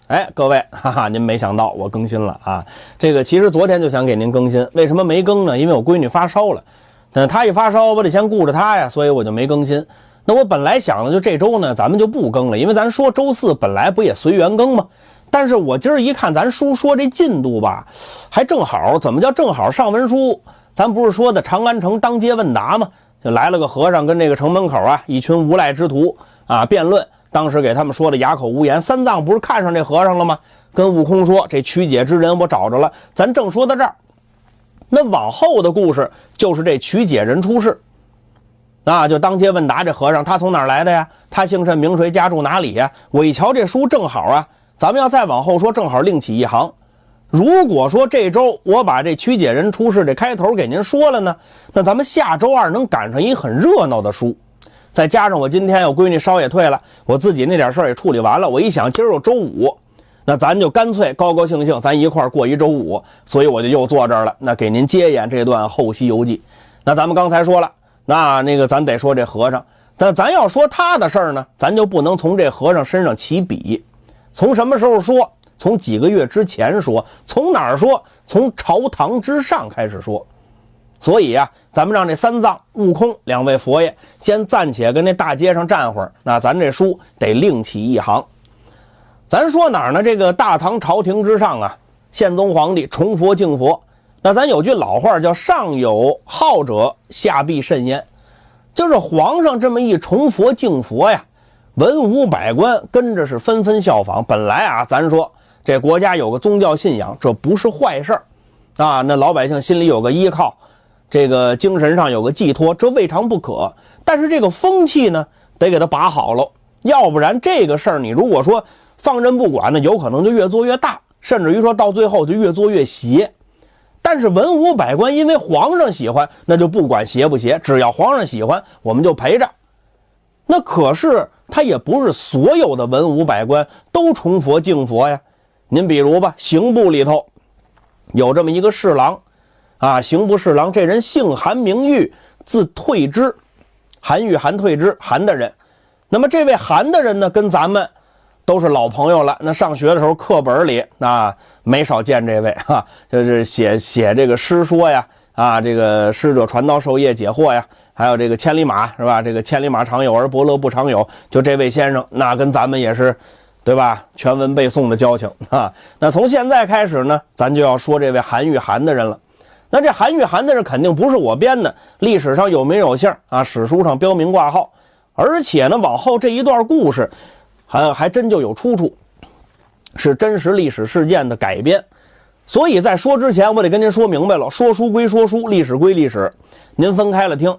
哎，各位，哈哈，您没想到我更新了啊！这个其实昨天就想给您更新，为什么没更呢？因为我闺女发烧了，那她一发烧，我得先顾着她呀，所以我就没更新。那我本来想的就这周呢，咱们就不更了，因为咱说周四本来不也随缘更吗？但是我今儿一看咱书说这进度吧，还正好。怎么叫正好？上文书咱不是说的长安城当街问答吗？就来了个和尚跟这个城门口啊一群无赖之徒啊辩论。当时给他们说的哑口无言，三藏不是看上这和尚了吗？跟悟空说，这曲解之人我找着了。咱正说到这儿，那往后的故事就是这曲解人出世啊，就当街问答这和尚，他从哪儿来的呀？他姓甚名谁？家住哪里呀？我一瞧这书正好啊，咱们要再往后说，正好另起一行。如果说这周我把这曲解人出世这开头给您说了呢，那咱们下周二能赶上一很热闹的书。再加上我今天我闺女烧也退了，我自己那点事儿也处理完了，我一想今儿有周五，那咱就干脆高高兴兴咱一块儿过一周五，所以我就又坐这儿了，那给您接演这段后西游记。那咱们刚才说了，那个咱得说这和尚，但咱要说他的事儿呢，咱就不能从这和尚身上起笔。从什么时候说？从几个月之前说。从哪儿说？从朝堂之上开始说。所以啊，咱们让这三藏、悟空两位佛爷先暂且跟那大街上站会儿，那咱这书得另起一行。咱说哪儿呢？这个大唐朝廷之上啊，宪宗皇帝崇佛敬佛，那咱有句老话叫上有好者，下必甚焉，就是皇上这么一崇佛敬佛呀，文武百官跟着是纷纷效仿。本来啊，咱说这国家有个宗教信仰，这不是坏事啊，那老百姓心里有个依靠，这个精神上有个寄托，这未尝不可。但是这个风气呢，得给它把好了，要不然这个事儿你如果说放任不管呢，有可能就越做越大，甚至于说到最后就越做越邪。但是文武百官因为皇上喜欢，那就不管邪不邪，只要皇上喜欢，我们就陪着。那可是他也不是所有的文武百官都崇佛敬佛呀。您比如吧，刑部里头有这么一个侍郎啊，刑部侍郎，这人姓韩名玉，字退之，韩愈、韩退之，韩的人。那么这位韩的人呢，跟咱们都是老朋友了。那上学的时候课本里没少见这位哈，就是写这个诗说呀，啊，这个师者传道授业解惑呀，还有这个千里马是吧？这个千里马常有而伯乐不常有，就这位先生，那跟咱们也是对吧？全文背诵的交情啊。那从现在开始呢，咱就要说这位韩愈、韩的人了。那这韩愈、韩的人肯定不是我编的，历史上有名有姓啊，史书上标明挂号，而且呢，往后这一段故事还真就有出处，是真实历史事件的改编。所以在说之前，我得跟您说明白了，说书归说书，历史归历史，您分开了听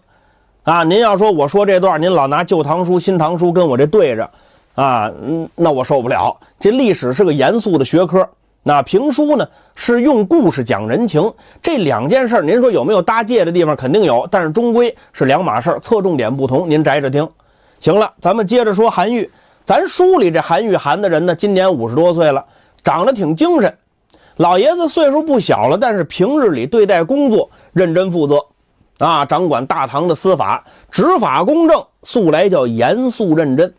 啊。您要说我说这段，您老拿旧唐书、新唐书跟我这对着啊，那我受不了。这历史是个严肃的学科，那评书呢是用故事讲人情，这两件事您说有没有搭界的地方？肯定有，但是终归是两码事，侧重点不同，您摘着听。行了，咱们接着说韩愈。咱书里这韩愈、韩的人呢，今年50多岁了，长得挺精神。老爷子岁数不小了，但是平日里对待工作认真负责啊，掌管大唐的司法，执法公正，素来叫严肃认真。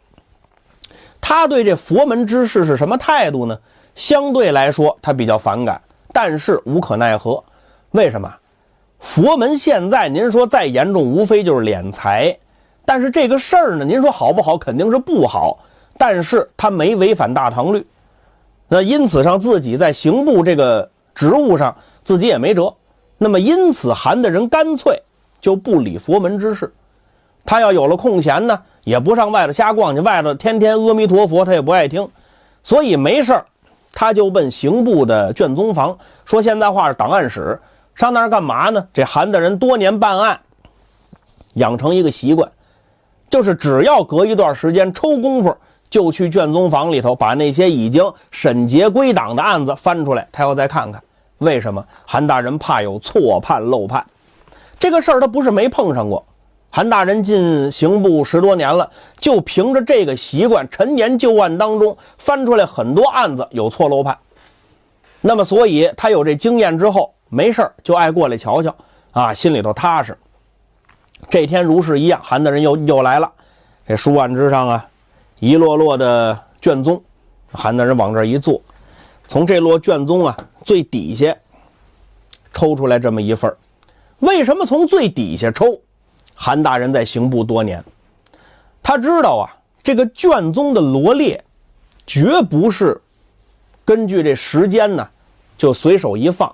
他对这佛门之事是什么态度呢？相对来说他比较反感，但是无可奈何。为什么？佛门现在您说再严重，无非就是敛财，但是这个事儿呢，您说好不好？肯定是不好，但是他没违反大唐律，那因此上自己在刑部这个职务上自己也没辙。那么因此韩的人干脆就不理佛门之事，他要有了空闲呢，也不上外头瞎逛去，外头天天阿弥陀佛他也不爱听，所以没事他就奔刑部的卷宗房，说现在话是档案室，上那儿干嘛呢？这韩的人多年办案，养成一个习惯，就是只要隔一段时间抽功夫，就去卷宗房里头把那些已经审结归档的案子翻出来，他要再看看。为什么？韩大人怕有错判漏判，这个事儿他不是没碰上过。韩大人进刑部10多年了，就凭着这个习惯，陈年旧案当中翻出来很多案子有错漏判。那么所以他有这经验之后，没事就爱过来瞧瞧啊，心里头踏实。这天如是一样，韩大人又来了，这书案之上啊，一摞摞的卷宗韩大人往这儿一坐，从这摞卷宗啊最底下抽出来这么一份。为什么从最底下抽？韩大人在刑部多年，他知道啊，这个卷宗的罗列绝不是根据这时间呢就随手一放。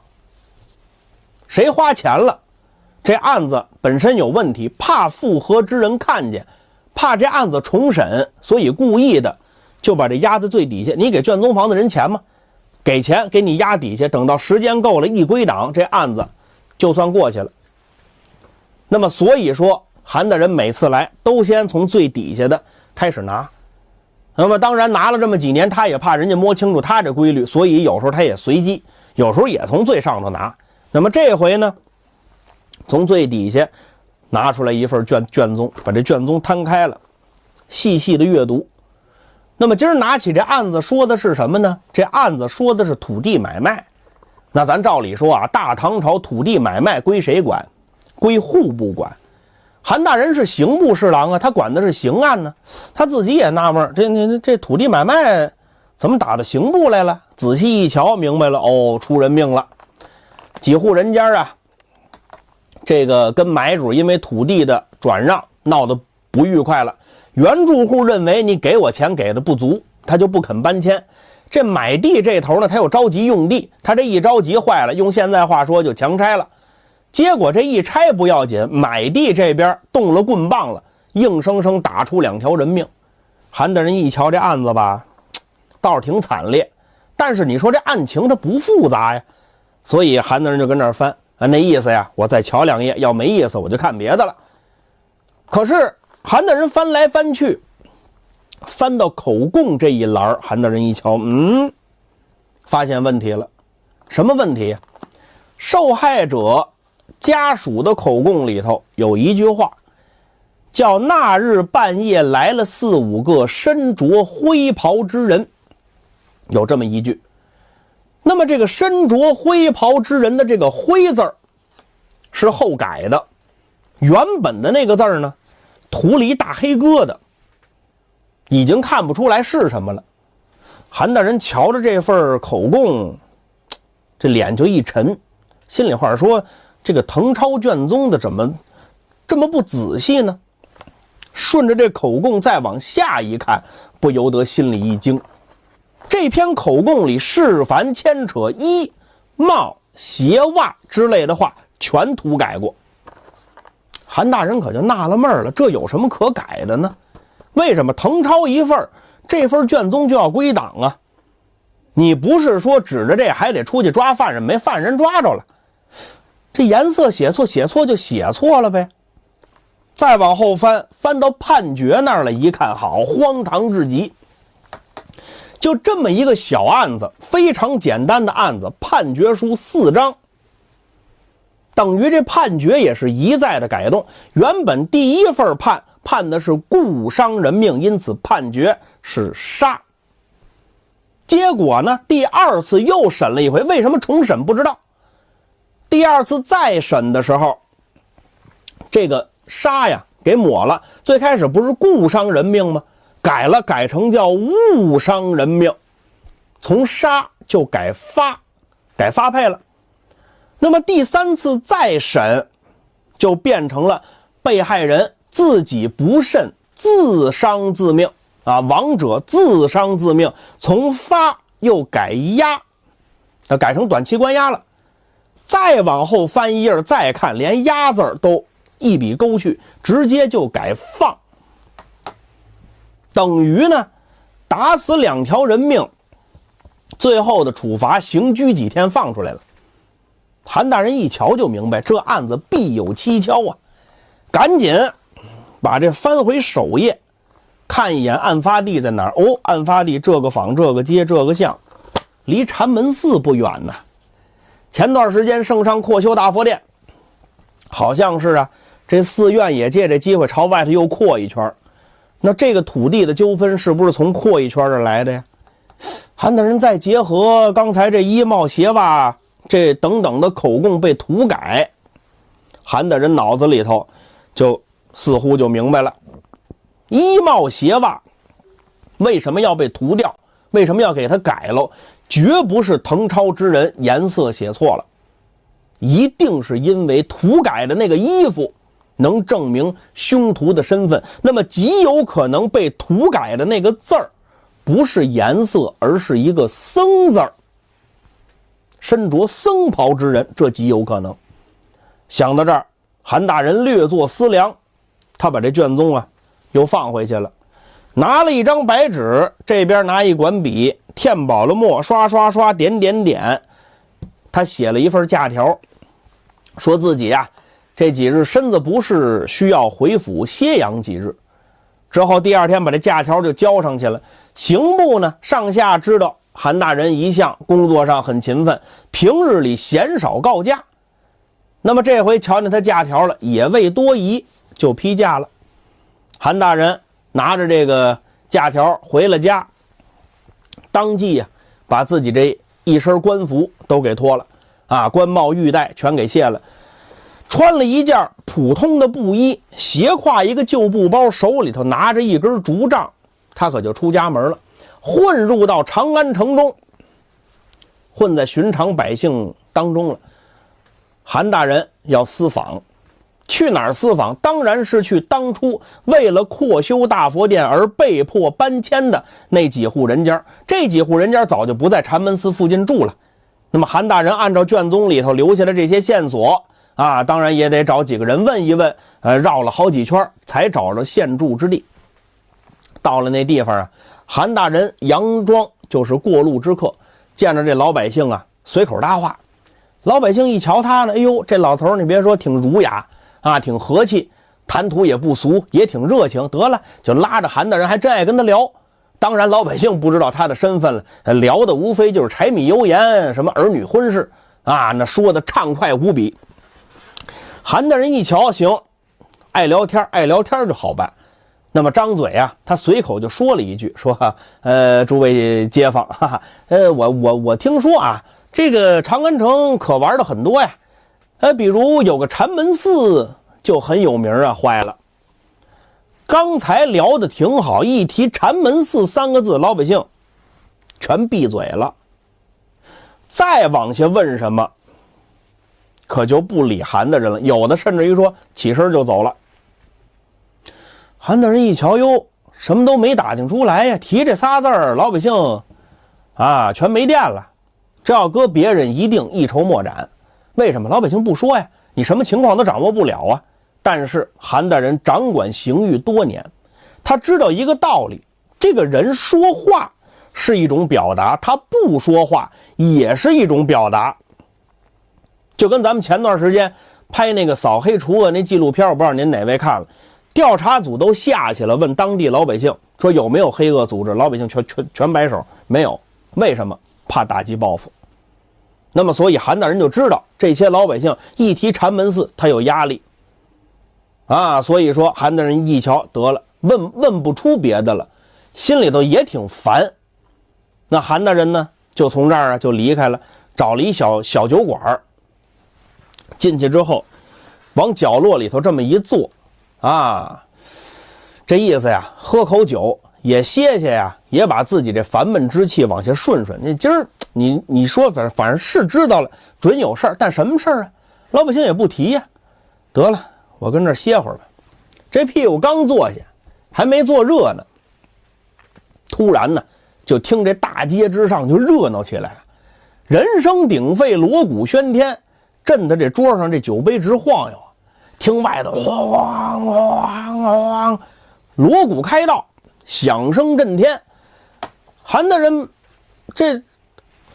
谁花钱了，这案子本身有问题，怕复核之人看见，怕这案子重审，所以故意的就把这压在最底下。你给卷宗房的人钱吗？给钱，给你压底下，等到时间够了，一归档，这案子就算过去了。那么所以说，韩大人每次来都先从最底下的开始拿。那么当然拿了这么几年，他也怕人家摸清楚他这规律，所以有时候他也随机，有时候也从最上头拿。那么这回呢，从最底下拿出来一份卷宗，把这卷宗摊开了，细细的阅读。那么今儿拿起这案子说的是什么呢？这案子说的是土地买卖。那咱照理说啊，大唐朝土地买卖归谁管？归户部管。韩大人是刑部侍郎啊，他管的是刑案呢。他自己也纳闷，这土地买卖怎么打到刑部来了？仔细一瞧，明白了，哦，出人命了。几户人家啊，这个跟买主因为土地的转让闹得不愉快了。原住户认为你给我钱给的不足，他就不肯搬迁。这买地这头呢，他又着急用地，他这一着急坏了，用现在话说就强拆了。结果这一拆不要紧，买地这边动了棍棒了，硬生生打出2条人命。韩大人一瞧这案子吧，倒是挺惨烈，但是你说这案情它不复杂呀，所以韩大人就跟那儿翻啊，那意思呀，我再瞧2页，要没意思我就看别的了。可是韩大人翻来翻去，翻到口供这一栏，韩大人一瞧，发现问题了。什么问题？受害者家属的口供里头有一句话，叫那日半夜来了4、5个身着灰袍之人，有这么一句。那么这个身着灰袍之人的这个灰字是后改的，原本的那个字呢涂了一大黑疙瘩，已经看不出来是什么了。韩大人瞧着这份口供，这脸就一沉，心里话说，这个誊抄卷宗的怎么这么不仔细呢？顺着这口供再往下一看，不由得心里一惊。这篇口供里是凡牵扯衣帽鞋袜之类的话全涂改过。韩大人可就纳了闷了，这有什么可改的呢？为什么誊抄一份，这份卷宗就要归档啊？你不是说指着这还得出去抓犯人，没犯人抓着了，这颜色写错就写错了呗。再往后翻到判决那儿了，一看，好，荒唐至极。就这么一个小案子，非常简单的案子，判决书4张，等于这判决也是一再的改动。原本第一份判的是故伤人命，因此判决是杀。结果呢，第2次又审了一回，为什么重审不知道。第2次再审的时候，这个杀呀给抹了，最开始不是故伤人命吗？改成叫误伤人命，从杀就改发配了。那么第3次再审，就变成了被害人自己不慎自伤自命啊，亡者自伤自命，从发又改押，改成短期关押了。再往后翻一页再看，连押字都一笔勾去，直接就改放。等于呢，打死2条人命，最后的处罚刑拘几天放出来了。韩大人一瞧就明白，这案子必有蹊跷啊！赶紧把这翻回首页，看一眼案发地在哪儿。哦，案发地这个坊这个街这个巷，离禅门寺不远呢。前段时间圣上扩修大佛殿，好像是啊，这寺院也借这机会朝外头又扩一圈。那这个土地的纠纷是不是从扩一圈这来的呀？韩大人再结合刚才这衣帽鞋袜这等等的口供被涂改，韩大人脑子里头就似乎就明白了，衣帽鞋袜为什么要被涂掉？为什么要给他改了？绝不是誊抄之人颜色写错了，一定是因为涂改的那个衣服能证明凶徒的身份，那么极有可能被涂改的那个字儿不是颜色，而是一个僧字儿，身着僧袍之人，这极有可能。想到这儿，韩大人略作思量，他把这卷宗啊又放回去了，拿了一张白纸，这边拿一管笔，添饱了墨，刷刷刷，点点点，他写了一份假条，说自己啊这几日身子不适，需要回府歇养几日。之后第二天把这假条就交上去了。刑部呢上下知道韩大人一向工作上很勤奋，平日里鲜少告假，那么这回瞧见他假条了，也未多疑，就批假了。韩大人拿着这个假条回了家，当即啊把自己这一身官服都给脱了啊，官帽玉带全给卸了，穿了一件普通的布衣，斜挎一个旧布包，手里头拿着一根竹杖，他可就出家门了，混入到长安城中，混在寻常百姓当中了。韩大人要私访，去哪儿私访？当然是去当初为了扩修大佛殿而被迫搬迁的那几户人家。这几户人家早就不在禅门寺附近住了，那么韩大人按照卷宗里头留下的这些线索啊，当然也得找几个人问一问，绕了好几圈才找着现住之地。到了那地方啊，韩大人佯装就是过路之客，见着这老百姓啊随口搭话。老百姓一瞧他呢，哎呦，这老头你别说挺儒雅啊，挺和气，谈吐也不俗，也挺热情，得了，就拉着韩大人还真爱跟他聊。当然老百姓不知道他的身份了，聊的无非就是柴米油盐，什么儿女婚事啊，那说的畅快无比。韩大人一瞧，行，爱聊天就好办。那么张嘴啊，他随口就说了一句，说诸位街坊，我听说啊，这个长安城可玩的很多呀，比如有个禅门寺就很有名啊。坏了，刚才聊的挺好，一提禅门寺三个字，老百姓全闭嘴了，再往下问什么可就不理韩大人了，有的甚至于说起身就走了。韩大人一瞧，哟，什么都没打听出来呀，提这仨字儿，老百姓啊全没电了。这要搁别人一定一筹莫展，为什么？老百姓不说呀，你什么情况都掌握不了啊。但是韩大人掌管刑狱多年，他知道一个道理，这个人说话是一种表达，他不说话也是一种表达。就跟咱们前段时间拍那个扫黑除恶那纪录片，我不知道您哪位看了，调查组都下去了，问当地老百姓说有没有黑恶组织，老百姓全摆手，没有。为什么？怕打击报复。那么所以韩大人就知道这些老百姓一提禅门寺他有压力啊，所以说韩大人一瞧，得了，问不出别的了，心里头也挺烦。那韩大人呢就从这儿啊就离开了，找了一小酒馆，进去之后往角落里头这么一坐啊，这意思呀，喝口酒也歇歇呀，也把自己这烦闷之气往下顺顺。你今儿你说反正是知道了，准有事儿，但什么事儿啊？老百姓也不提呀。得了，我跟这儿歇会儿吧。这屁股刚坐下，还没坐热呢，突然呢，就听这大街之上就热闹起来了，人声鼎沸，锣鼓喧天，震得这桌上这酒杯直晃悠。听外头晃晃晃，锣鼓开道，响声震天。韩大人这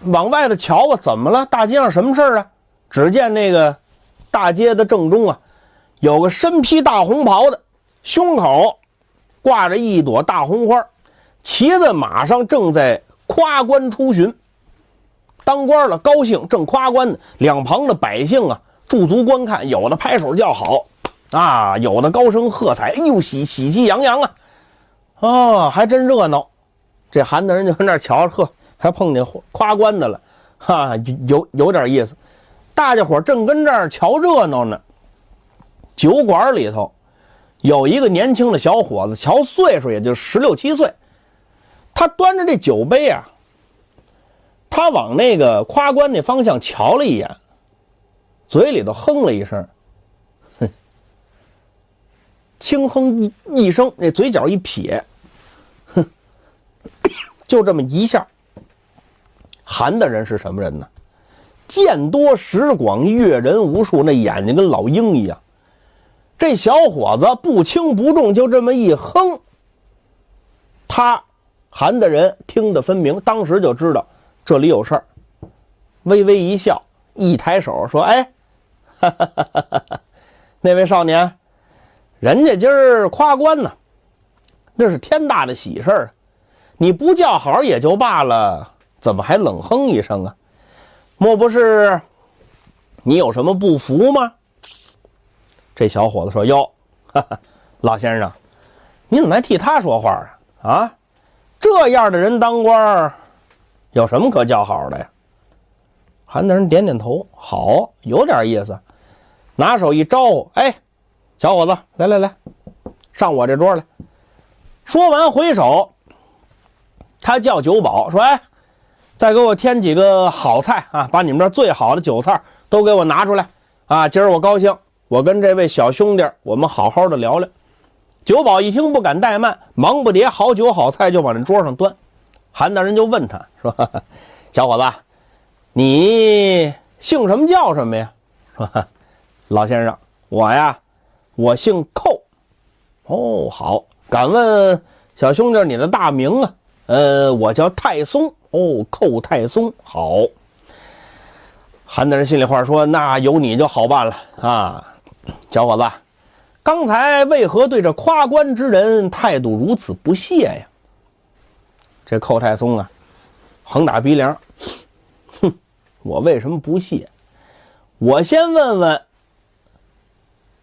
往外头瞧啊，怎么了？大街上什么事儿啊？只见那个大街的正中啊，有个身披大红袍的，胸口挂着一朵大红花，骑在马上正在夸官出巡。当官了高兴，正夸官呢，两旁的百姓啊驻足观看，有的拍手叫好啊，有的高声喝彩，哎呦，喜气洋洋啊，哦，还真热闹。这韩大人就跟那瞧着，呵，还碰见夸官的了，哈，有点意思。大家伙正跟这儿瞧热闹呢，酒馆里头有一个年轻的小伙子，瞧岁数也就16、17岁，他端着这酒杯啊，他往那个夸官那方向瞧了一眼，嘴里头哼了一声，哼，轻哼一声，那嘴角一撇，哼，就这么一下。韩大人是什么人呢？见多识广，阅人无数，那眼睛跟老鹰一样。这小伙子不轻不重，就这么一哼，他韩大人听得分明，当时就知道这里有事儿，微微一笑，一抬手说：“哎，哈哈哈哈哈，那位少年，人家今儿夸官呢，那是天大的喜事儿，你不叫好也就罢了，怎么还冷哼一声啊？莫不是你有什么不服吗？”这小伙子说：“哟，哈哈，老先生，你怎么还替他说话啊？啊，这样的人当官有什么可叫好的呀？”韩大人点点头，好，有点意思，拿手一招呼：“哎，小伙子，来来来，上我这桌来。”说完回手，他叫酒保说：“哎，再给我添几个好菜啊，把你们这最好的酒菜都给我拿出来啊！今儿我高兴，我跟这位小兄弟我们好好的聊聊。”酒保一听不敢怠慢，忙不迭好酒好菜就往这桌上端。韩大人就问他说：“小伙子，你姓什么叫什么呀？”说：“老先生，我姓寇。”哦，好，敢问小兄弟你的大名啊？我叫太松。哦，寇太松，好。韩大人心里话说：“那有你就好办了啊，小伙子，刚才为何对这夸官之人态度如此不屑呀？”这寇太松啊，横打鼻梁，哼，我为什么不屑？我先问问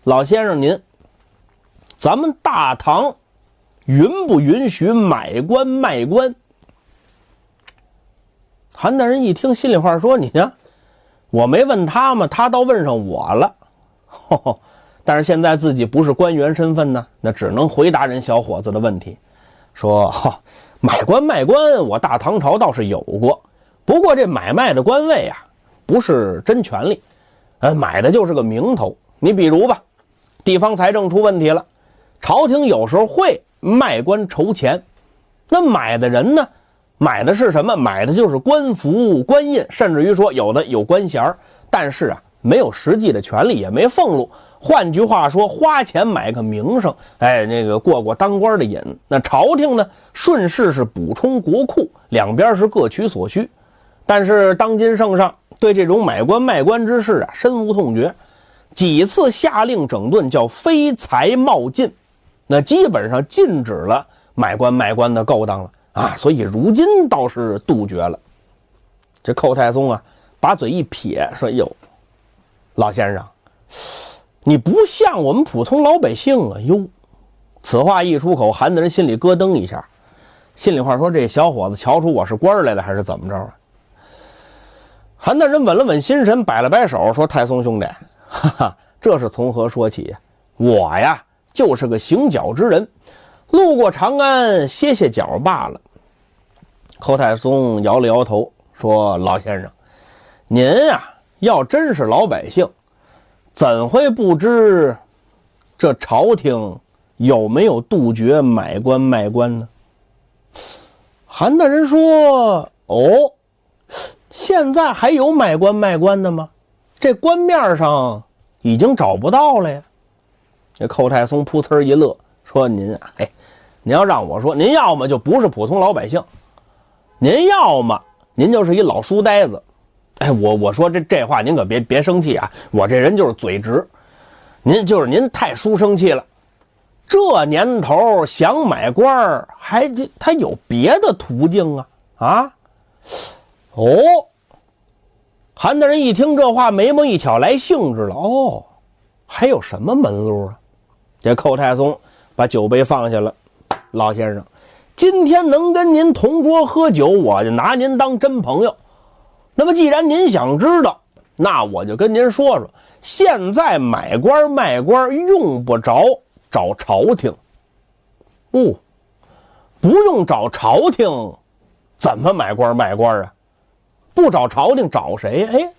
老先生您，咱们大唐允不允许买官卖官？韩大人一听，心里话说：“你呢？我没问他嘛，他倒问上我了。但是现在自己不是官员身份呢，那只能回答人小伙子的问题，说：买官卖官，我大唐朝倒是有过，不过这买卖的官位啊，不是真权利，买的就是个名头。你比如吧，地方财政出问题了，朝廷有时候会卖官筹钱，那买的人呢？买的是什么？买的就是官服、官印，甚至于说有的有官衔，但是啊，没有实际的权利，也没俸禄。换句话说，花钱买个名声，那个过当官的瘾。那朝廷呢，顺势是补充国库，两边是各取所需。但是当今圣上对这种买官卖官之事啊，深恶痛绝，几次下令整顿，叫非财冒进，那基本上禁止了买官卖官的勾当了。所以如今倒是杜绝了。这寇太松啊，把嘴一撇，说：“哟，老先生，你不像我们普通老百姓啊！”哟，此话一出口，韩大人心里咯噔一下，心里话说：“这小伙子瞧出我是官来了，还是怎么着啊？”韩大人稳了稳心神，摆了摆手，说：“太松兄弟，哈哈，这是从何说起呀？我呀，就是个行脚之人，路过长安歇歇脚罢了。”寇太松摇了摇头，说：“老先生，您呀，要真是老百姓，怎会不知这朝廷有没有杜绝买官卖官呢？”韩大人说：“哦，现在还有买官卖官的吗？这官面上已经找不到了呀。”这寇太松噗呲一乐，说：“您啊，您要让我说，您要么就不是普通老百姓，您要么您就是一老书呆子。我说这话您可别生气啊，我这人就是嘴直。您太书生气了。这年头想买官他有别的途径啊？韩大人一听这话，眉毛一挑，来兴致了。还有什么门路啊？”这寇太松把酒杯放下了，老先生，今天能跟您同桌喝酒，我就拿您当真朋友。那么既然您想知道，那我就跟您说说，现在买官卖官用不着找朝廷。不用找朝廷，怎么买官卖官啊？不找朝廷找谁？哎，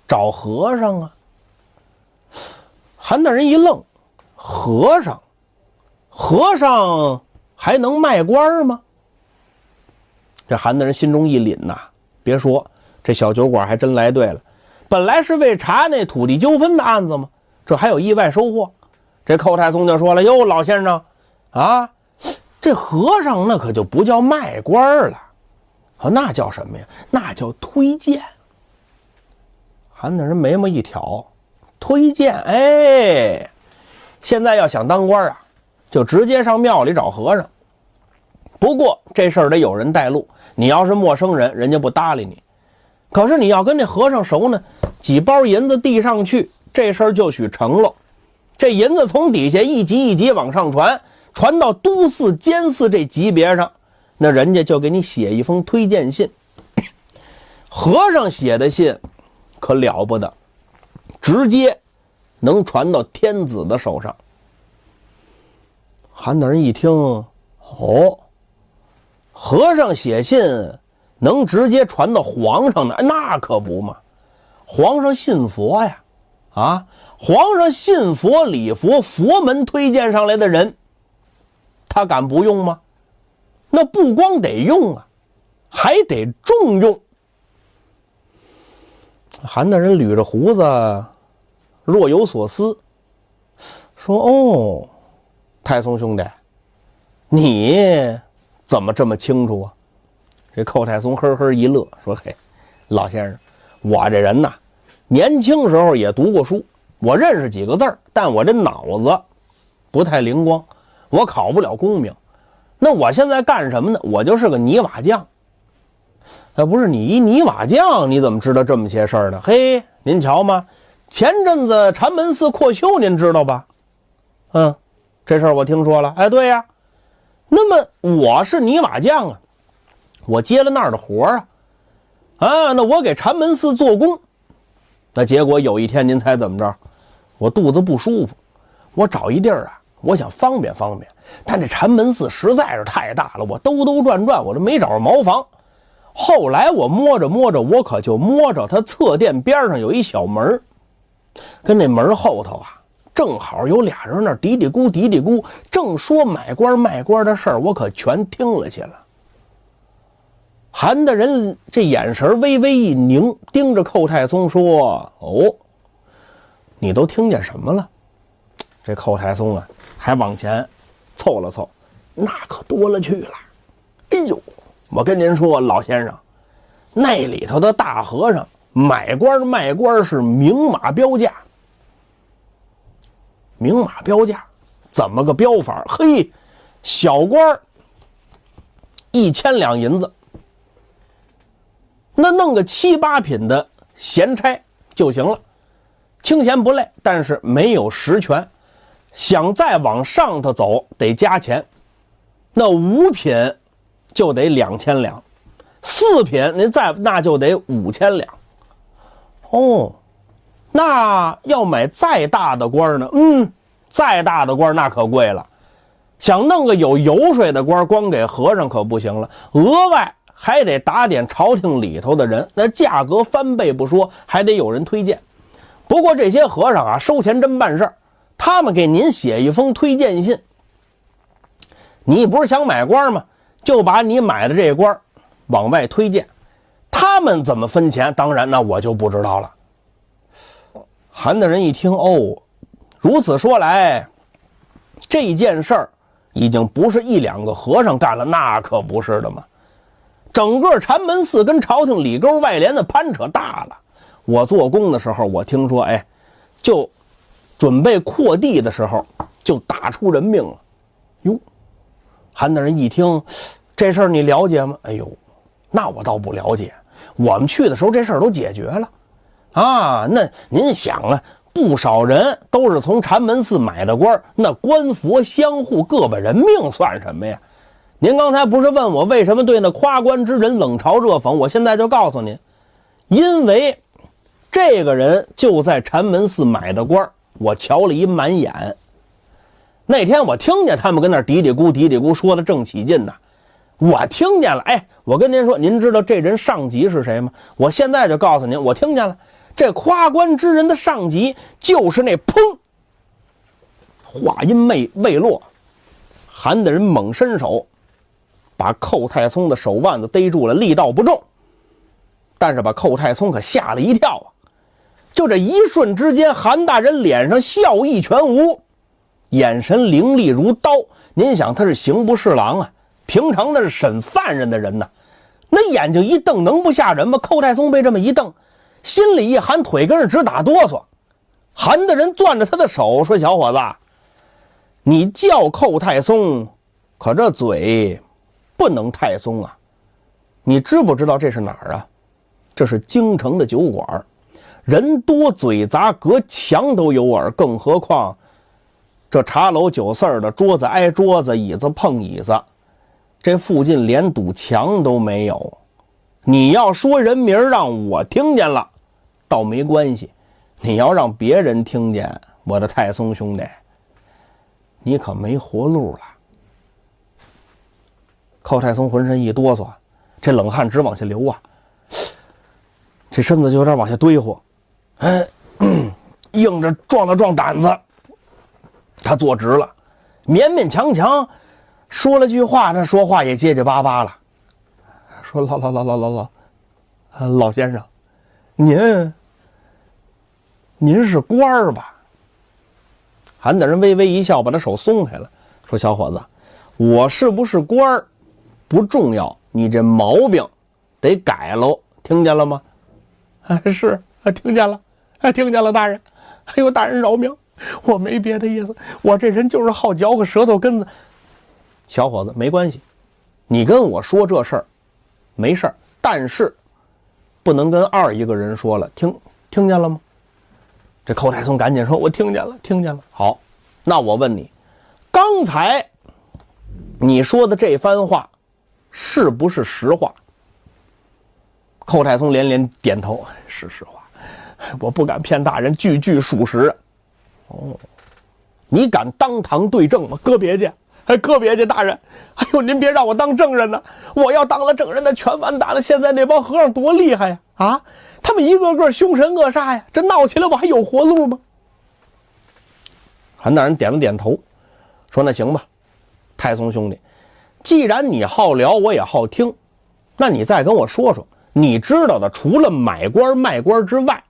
找和尚啊！韩大人一愣，和尚还能卖官吗？这韩大人心中一凛呐，别说，这小酒馆还真来对了。本来是为查那土地纠纷的案子嘛，这还有意外收获。这寇太松就说了：“哟，老先生啊，这和尚那可就不叫卖官了，那叫什么呀？那叫推荐。”韩大人眉毛一挑，推荐，哎，现在要想当官啊，就直接上庙里找和尚。不过这事儿得有人带路，你要是陌生人，人家不搭理你。可是你要跟那和尚熟呢，几包银子递上去，这事儿就许成了。这银子从底下一级一级往上传，传到都寺、监寺这级别上，那人家就给你写一封推荐信。和尚写的信可了不得，直接能传到天子的手上。韩大人一听，哦，和尚写信能直接传到皇上呢？那可不嘛，皇上信佛呀，啊，皇上信佛礼佛，佛门推荐上来的人，他敢不用吗？那不光得用啊，还得重用。韩大人捋着胡子，若有所思，说：“哦，太松兄弟，你怎么这么清楚啊？”这寇太松呵呵一乐，说：“嘿，老先生，我这人呐，年轻时候也读过书，我认识几个字儿，但我这脑子不太灵光，我考不了功名。那我现在干什么呢？我就是个泥瓦匠。不是你一泥瓦匠，你怎么知道这么些事儿呢？嘿，您瞧嘛，前阵子禅门寺扩修，您知道吧？这事儿我听说了。哎，对呀，那么我是泥瓦匠啊，我接了那儿的活啊，那我给禅门寺做工。那结果有一天，您猜怎么着？我肚子不舒服，我找一地儿啊，我想方便方便，但这禅门寺实在是太大了，我兜兜转转，我都没找着茅房。后来我摸着摸着，我可就摸着他侧殿边上有一小门，跟那门后头啊，正好有俩人那嘀嘀咕，正说买官卖官的事儿，我可全听了去了。韩大人这眼神微微一凝，盯着寇太松说：“哦，你都听见什么了？”这寇太松啊，还往前凑了凑，那可多了去了。哎呦，我跟您说，老先生，那里头的大和尚买官卖官是明码标价。明码标价怎么个标法？嘿，小官1000两银子，那弄个7、8品的闲差就行了，清闲不累，但是没有实权。想再往上头走得加钱，那5品就得2000两，4品您那就得5000两。哦，那要买再大的官呢？再大的官那可贵了。想弄个有油水的官，光给和尚可不行了，额外还得打点朝廷里头的人，那价格翻倍不说，还得有人推荐。不过这些和尚啊，收钱真办事儿，他们给您写一封推荐信。你不是想买官吗？就把你买的这官往外推荐，他们怎么分钱？当然，那我就不知道了。韩大人一听，哦，如此说来，这件事儿已经不是1、2个和尚干了，那可不是的嘛。整个禅门寺跟朝廷里沟外连的攀扯大了。我做工的时候，我听说，就准备扩地的时候，就打出人命了。哟，韩大人一听，这事儿你了解吗？哎呦，那我倒不了解。我们去的时候，这事儿都解决了啊。那您想啊，不少人都是从禅门寺买的官，那官佛相护，各把人命算什么呀？您刚才不是问我为什么对那夸官之人冷嘲热讽？我现在就告诉您，因为这个人就在禅门寺买的官，我瞧了一满眼。那天我听见他们跟那嘀嘀咕说的正起劲呢，我听见了。哎，我跟您说，您知道这人上级是谁吗？我现在就告诉您，我听见了。这夸官之人的上级就是那砰，话音未落，韩大人猛伸手把寇太松的手腕子逮住了，力道不重，但是把寇太松可吓了一跳啊！就这一瞬之间，韩大人脸上笑意全无，眼神凌厉如刀。您想，他是刑部侍郎啊，平常那是审犯人的人呐，那眼睛一瞪，能不吓人吗？寇太松被这么一瞪，心里一寒，腿根直打哆嗦。韩大人攥着他的手说：“小伙子，你叫寇太松，可这嘴不能太松啊！你知不知道这是哪儿啊？这是京城的酒馆，人多嘴杂，隔墙都有耳，更何况这茶楼酒肆的，桌子挨桌子，椅子碰椅子，这附近连堵墙都没有。你要说人名让我听见了倒没关系，你要让别人听见，我的太松兄弟，你可没活路了。”寇太松浑身一哆嗦，这冷汗直往下流啊，这身子就有点往下堆活，硬着壮了壮胆子，他坐直了，勉勉强强说了句话，那说话也结结巴巴了，说：“老先生，您是官儿吧？”韩大人微微一笑，把他手松开了，说：“小伙子，我是不是官儿不重要，你这毛病得改喽，听见了吗？”“是，听见了，听见了，大人。哎呦，大人饶命，我没别的意思，我这人就是好嚼个舌头根子。”“小伙子，没关系，你跟我说这事儿没事儿，但是不能跟二一个人说了，听见了吗？”这寇太松赶紧说：“我听见了，听见了。”“好，那我问你，刚才你说的这番话是不是实话？”寇太松连连点头：“是实话，我不敢骗大人，句句属实。”“哦，你敢当堂对证吗？”“搁别介，搁别介，大人。哎呦，您别让我当证人呢，我要当了证人，那全完蛋了。现在那帮和尚多厉害呀！啊，他们一个个凶神恶煞呀，这闹起来我还有活路吗？”韩大人点了点头，说：“那行吧，太松兄弟，既然你好聊，我也好听，那你再跟我说说，你知道的，除了买官卖官之外，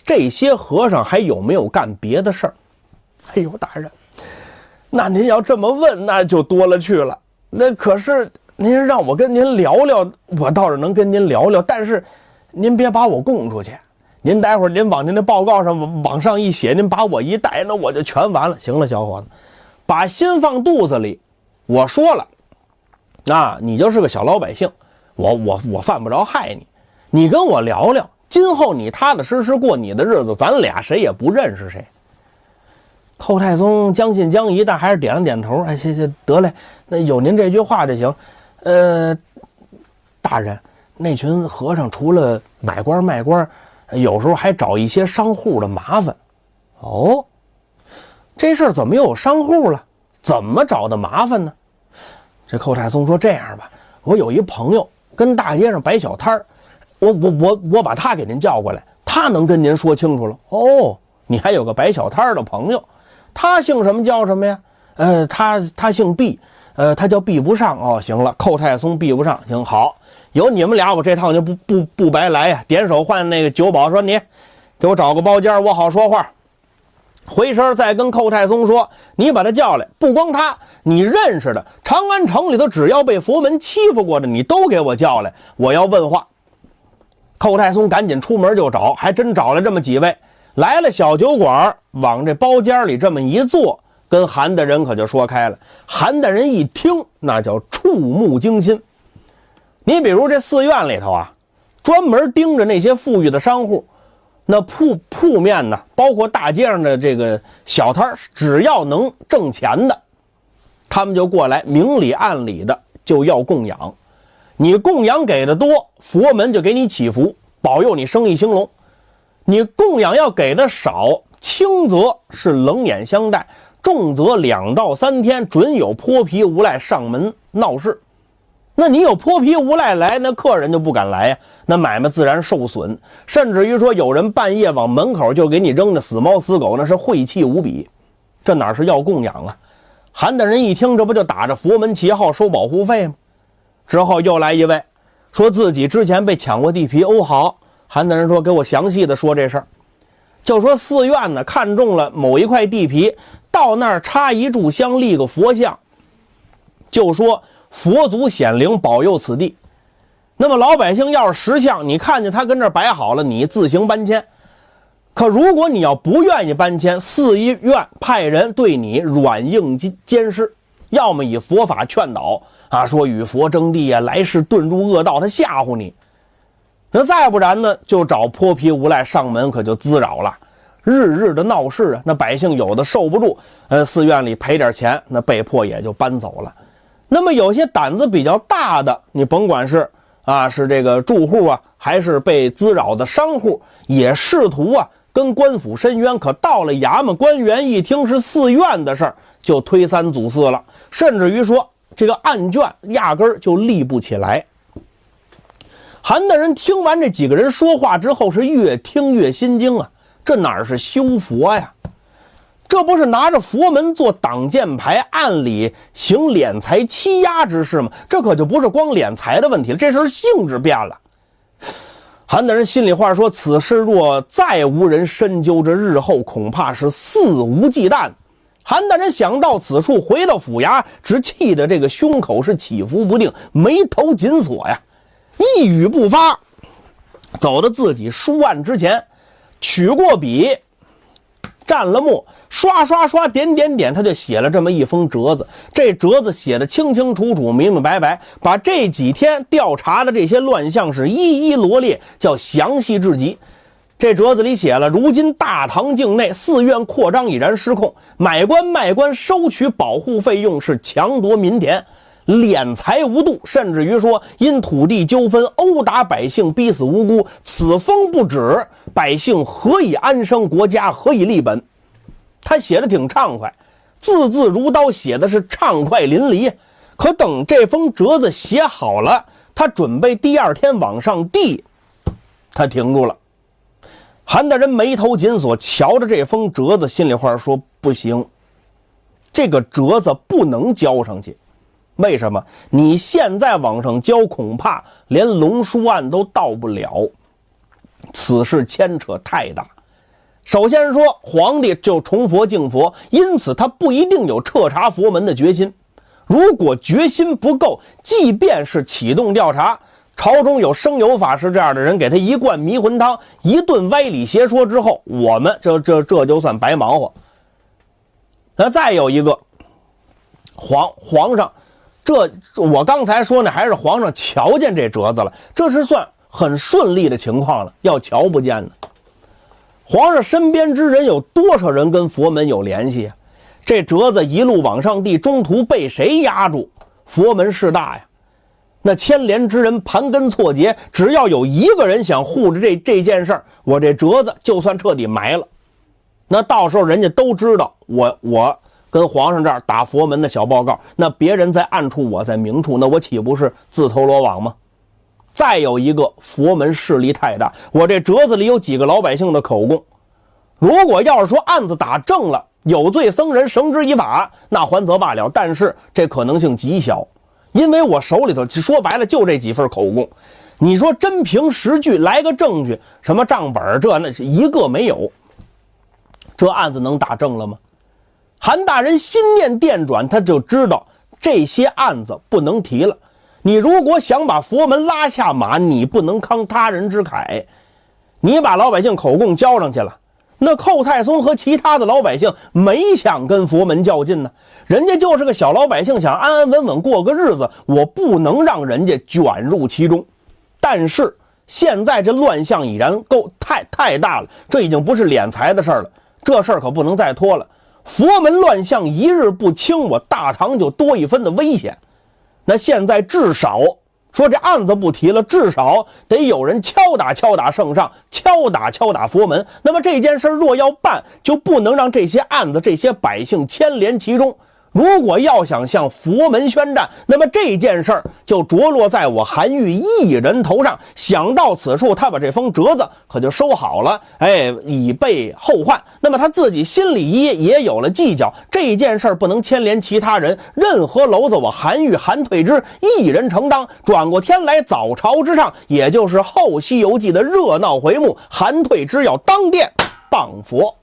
这些和尚还有没有干别的事儿？”“哎呦，大人，那您要这么问，那就多了去了。那可是您让我跟您聊聊，我倒是能跟您聊聊，但是您别把我供出去。您待会儿您往您的报告上往上一写，您把我一带，那我就全完了。行了，小伙子，把心放肚子里。我说了，那你就是个小老百姓，我犯不着害你。你跟我聊聊，今后你踏踏实实过你的日子，咱俩谁也不认识谁。”寇太松将信将疑，但还是点了点头：“哎，行，得嘞，那有您这句话就行。大人，那群和尚除了买官卖官，有时候还找一些商户的麻烦。”“哦，这事儿怎么又有商户了？怎么找的麻烦呢？”这寇太松说：“这样吧，我有一朋友跟大街上摆小摊儿，我把他给您叫过来，他能跟您说清楚了。”“哦，你还有个摆小摊儿的朋友，他姓什么叫什么呀？”“他姓毕，他叫毕不上。”“哦，行了，寇太松毕不上，行，好，有你们俩，我这趟就不白来呀。”点手换那个酒保说：“你给我找个包间，我好说话。”回身再跟寇太松说：“你把他叫来，不光他，你认识的长安城里头只要被佛门欺负过的，你都给我叫来，我要问话。”寇太松赶紧出门就找，还真找了这么几位。来了小酒馆，往这包间里这么一坐，跟韩大人可就说开了。韩大人一听，那叫触目惊心。你比如这寺院里头啊，专门盯着那些富裕的商户，那铺面呢，包括大街上的这个小摊，只要能挣钱的，他们就过来明里暗里的就要供养。你供养给的多，佛门就给你祈福，保佑你生意兴隆。你供养要给的少，轻则是冷眼相待，重则2到3天准有泼皮无赖上门闹事。那你有泼皮无赖来，那客人就不敢来呀，那买卖自然受损，甚至于说有人半夜往门口就给你扔的死猫死狗，那是晦气无比，这哪是要供养啊？韩大人一听，这不就打着佛门旗号收保护费吗？之后又来一位，说自己之前被抢过地皮。哦，好，韩大人说给我详细的说这事儿，就说寺院呢看中了某一块地皮，到那儿插一炷香，立个佛像，就说佛祖显灵保佑此地。那么老百姓要是识相，你看见他跟这儿摆好了，你自行搬迁。可如果你要不愿意搬迁，寺院派人对你软硬兼施，要么以佛法劝导啊，说与佛争地啊，来世遁入恶道，他吓唬你。那再不然呢，就找泼皮无赖上门，可就滋扰了，日日的闹事啊。那百姓有的受不住，寺院里赔点钱，那被迫也就搬走了。那么有些胆子比较大的，你甭管是是这个住户啊，还是被滋扰的商户，也试图跟官府申冤。可到了衙门，官员一听是寺院的事儿，就推三阻四了，甚至于说这个案卷压根儿就立不起来。韩大人听完这几个人说话之后，是越听越心惊啊！这哪是修佛呀？这不是拿着佛门做挡箭牌，暗里行敛财欺压之事吗？这可就不是光敛财的问题了，这事性质变了。韩大人心里话说，此事若再无人深究，这日后恐怕是肆无忌惮。韩大人想到此处，回到府衙，只气得这个胸口是起伏不定，眉头紧锁呀，一语不发，走到自己书案之前，取过笔，蘸了墨，刷刷刷点点点，他就写了这么一封折子。这折子写的清清楚楚，明明白白，把这几天调查的这些乱象是一一罗列，叫详细至极。这折子里写了，如今大唐境内寺院扩张已然失控，买官卖官收取保护费用，是强夺民田，敛财无度，甚至于说因土地纠纷殴打百姓，逼死无辜，此风不止，百姓何以安生，国家何以立本？他写的挺畅快，字字如刀，写的是畅快淋漓。可等这封折子写好了，他准备第二天往上递，他停住了。韩大人眉头紧锁，瞧着这封折子，心里话说不行，这个折子不能交上去。为什么？你现在往上交，恐怕连龙书案都到不了，此事牵扯太大。首先说，皇帝就崇佛敬佛，因此他不一定有彻查佛门的决心。如果决心不够，即便是启动调查，朝中有生有法师这样的人给他一灌迷魂汤，一顿歪理邪说之后，我们这就算白忙活。那再有一个，皇上，这我刚才说呢，还是皇上瞧见这折子了，这是算很顺利的情况了，要瞧不见呢。皇上身边之人有多少人跟佛门有联系啊？这折子一路往上递，中途被谁压住？佛门势大呀，那牵连之人盘根错节，只要有一个人想护着这件事儿，我这折子就算彻底埋了。那到时候人家都知道我跟皇上这儿打佛门的小报告，那别人在暗处，我在明处，那我岂不是自投罗网吗？再有一个，佛门势力太大，我这折子里有几个老百姓的口供，如果要是说案子打正了，有罪僧人绳之以法，那还则罢了，但是这可能性极小，因为我手里头说白了就这几份口供，你说真凭实据来个证据，什么账本这那是一个没有，这案子能打正了吗？韩大人心念电转，他就知道这些案子不能提了。你如果想把佛门拉下马，你不能慷他人之慨，你把老百姓口供交上去了，那寇太松和其他的老百姓没想跟佛门较劲呢，人家就是个小老百姓，想安安稳稳过个日子，我不能让人家卷入其中。但是现在这乱象已然太大了，这已经不是敛财的事儿了，这事儿可不能再拖了。佛门乱象一日不清，我大唐就多一分的危险。那现在至少说这案子不提了，至少得有人敲打圣上，敲打佛门。那么这件事若要办，就不能让这些案子这些百姓牵连其中。如果要想向佛门宣战，那么这件事儿就着落在我韩愈一人头上。想到此处，他把这封折子可就收好了，以备后患。那么他自己心里也有了计较，这件事儿不能牵连其他人，任何娄子我韩愈韩退之一人承当。转过天来，早朝之上，也就是后《西游记》的热闹回目，韩退之要当殿谤佛。